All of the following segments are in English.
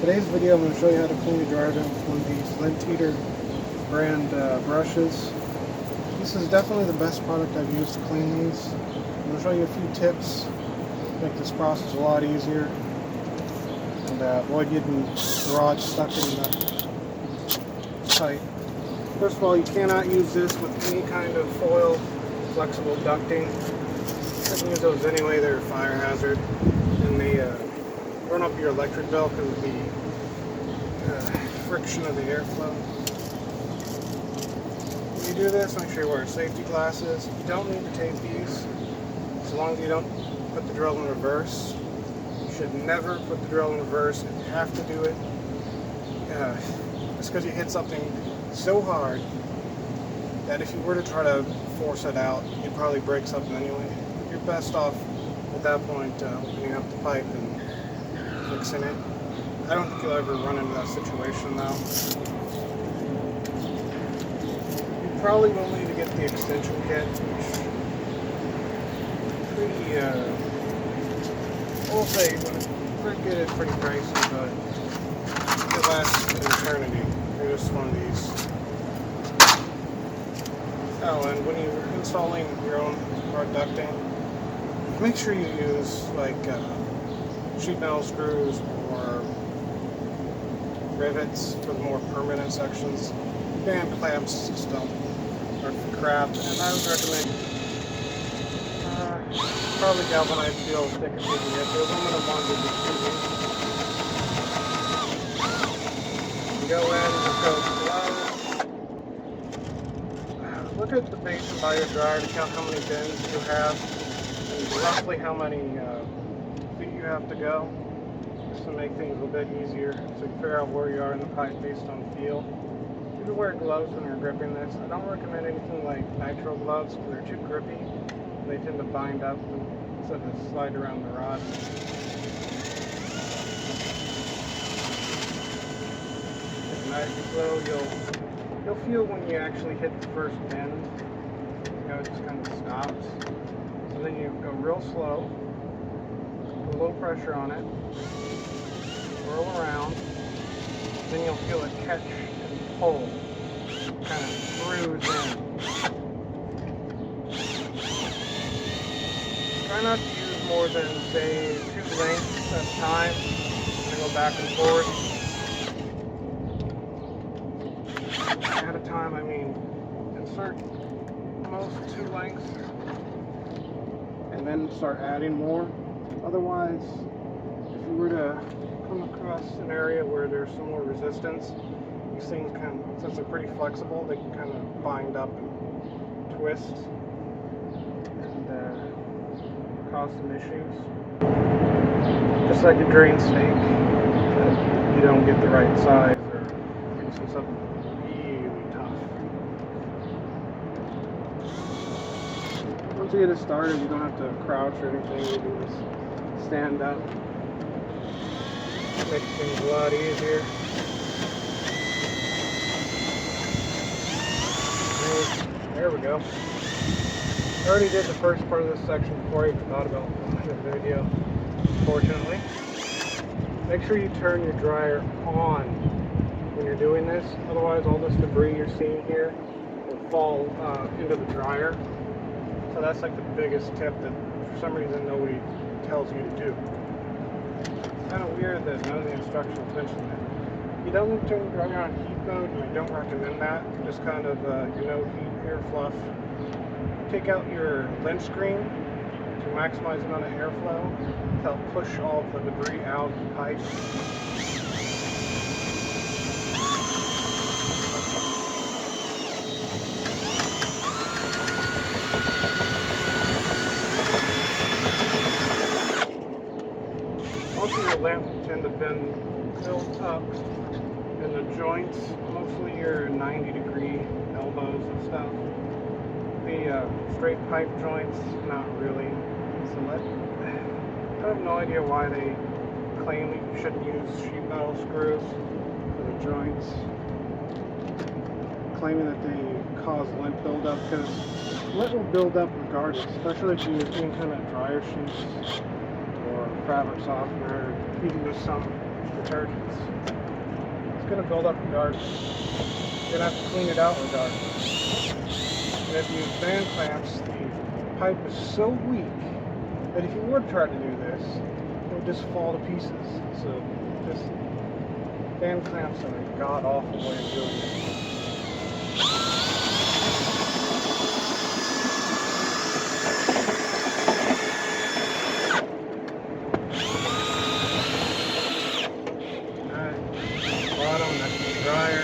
Today's video I'm going to show you how to clean your dryer vent with one of these Lint Heater brand brushes. This is definitely the best product I've used to clean these. I'm going to show you a few tips to make this process a lot easier and avoid getting the rod stuck in the pipe. First of all, you cannot use this with any kind of foil flexible ducting. You can use those anyway, they're a fire hazard and they run up your electric bill because of the friction of the airflow. When you do this, make sure you wear safety glasses. You don't need to tape these as long as you don't put the drill in reverse. You should never put the drill in reverse. If you have to do it, it's because you hit something so hard that if you were to try to force it out, you'd probably break something anyway. You're best off at that point opening up the pipe and fixing it. I don't think you'll ever run into that situation though. You probably will need to get the extension kit, which is pretty, I will say, when it's good, it's pretty pricey, but it lasts an eternity. You're just one of these. Oh, and when you're installing your own rod ducting, make sure you use like sheet metal screws or rivets for the more permanent sections. Band clamps just don't work for crap, and I would recommend probably galvanized steel thick as you can get. The aluminum ones would be too weak. You go in, just go slow. Look at the basin by your dryer to count how many bends you have and roughly how many feet you have to go, just to make things a little bit easier so you can figure out where you are in the pipe based on feel. You can wear gloves when you're gripping this. I don't recommend anything like nitro gloves because they're too grippy and they tend to bind up instead of slide around the rod. Nice and slow, you'll feel when you actually hit the first bend, it just kind of stops. So then you go real slow, put a little pressure on it, swirl around, then you'll feel it catch and pull, kind of screws in. Try not to use more than, say, 2 lengths at a time, and go back and forth. At a time, I mean, insert most 2 lengths and then start adding more. Otherwise, if you were to come across an area where there's some more resistance, these things since they're pretty flexible, they can kind of bind up and twist and cause some issues. Just like a drain snake, if you don't get the right size or using something really tough. Once you get it started, you don't have to crouch or anything. You can just stand up. Makes things a lot easier. There we go. I already did the first part of this section before I even thought about the video, unfortunately. Make sure you turn your dryer on when you're doing this, otherwise all this debris you're seeing here will fall into the dryer. So that's like the biggest tip that for some reason nobody tells you to do. It's kind of weird that none of the instructions mention that. You don't need to turn your dryer on heat mode, and I don't recommend that. Just kind of your no heat air fluff. Take out your lint screen to maximize the amount of airflow to help push all the debris out of the pipe. Most of your lamps tend to bend built up in the joints, mostly your 90-degree elbows and stuff. The straight pipe joints, not really. So I have no idea why they claim that you shouldn't use sheet metal screws for the joints, claiming that they cause lint buildup, because lint will build up regardless, especially if you use any kind of dryer sheets or fabric softener, even just some detergents. It's going to build up regardless. You're going to have to clean it out regardless. And if you use band clamps, the pipe is so weak that if you were to try to do this, it would just fall to pieces. So just band clamps are a god-awful way of doing it. Dryer.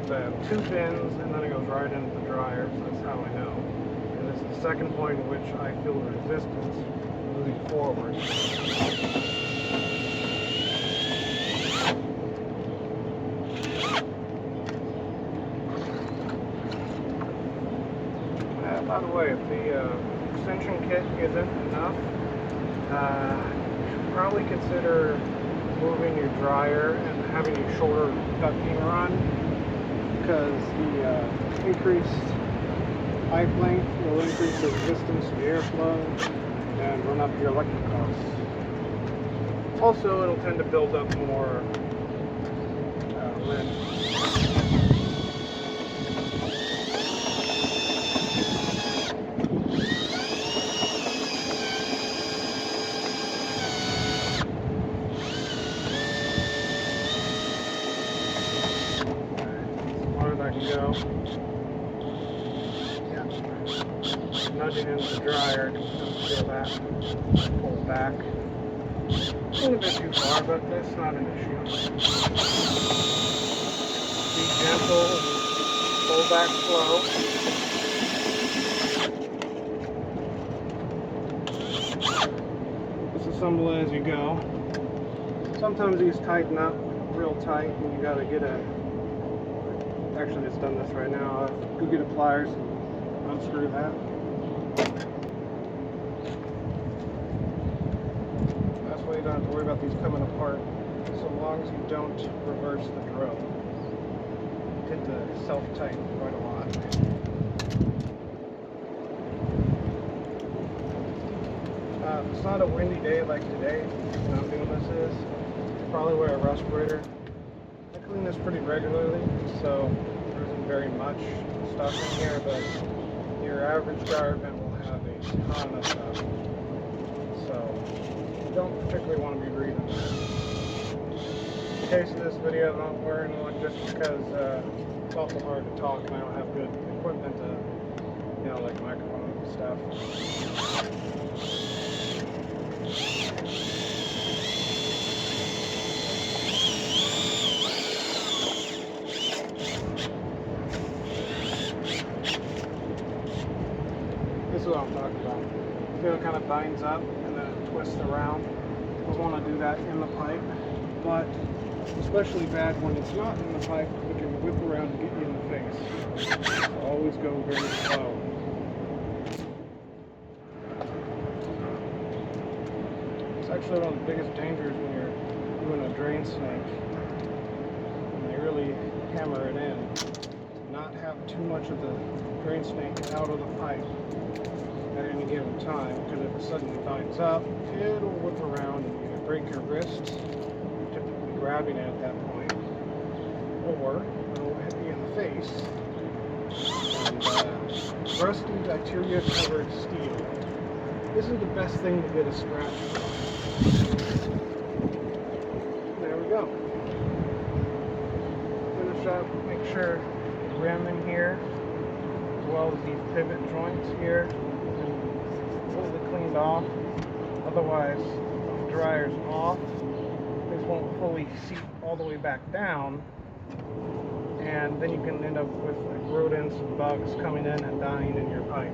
So I have 2 pins and then it goes right into the dryer, so that's how I know. And this is the second point at which I feel the resistance moving forward. By the way, if the extension kit isn't enough, you should probably consider moving your dryer and having a shorter ducting run, because the increased pipe length will increase the resistance to airflow and run up your electric costs. Also, it'll tend to build up more lint. Go. Yeah. Nudging into the dryer, just feel that. Pull it back. A little bit too far, but that's not an issue. Be gentle and pull back slow. Disassemble it as you go. Sometimes these tighten up real tight and you gotta get a actually just done this right now. Go get a pliers and unscrew that. That's why you don't have to worry about these coming apart, so long as you don't reverse the drill. Hit the self-tighten quite a lot. If it's not a windy day like today, when I'm doing this probably wear a respirator. I clean this pretty regularly, so there isn't very much stuff in here, but your average dryer vent will have a ton of stuff. So you don't particularly want to be breathing that. In the case of this video, I'm not wearing one just because it's awful hard to talk and I don't have good equipment to, like microphones and stuff. This is what I'm talking about. Feel it kind of binds up and then it twists around. You don't want to do that in the pipe, but especially bad when it's not in the pipe, it can whip around and get you in the face. So always go very slow. It's actually one of the biggest dangers when you're doing a drain snake. When they really hammer it in, to not have too much of the drain snake out of the pipe at any given time, because if it suddenly binds up, it'll whip around and either break your wrist, typically grabbing it at that point, or it'll hit you in the face. And rusty, bacteria-covered steel isn't the best thing to get a scratch from. There we go. Finish up, make sure the rim in here, as well as these pivot joints here, completely cleaned off. Otherwise, if the dryer's off, this won't fully seat all the way back down, and then you can end up with like rodents and bugs coming in and dying in your pipe.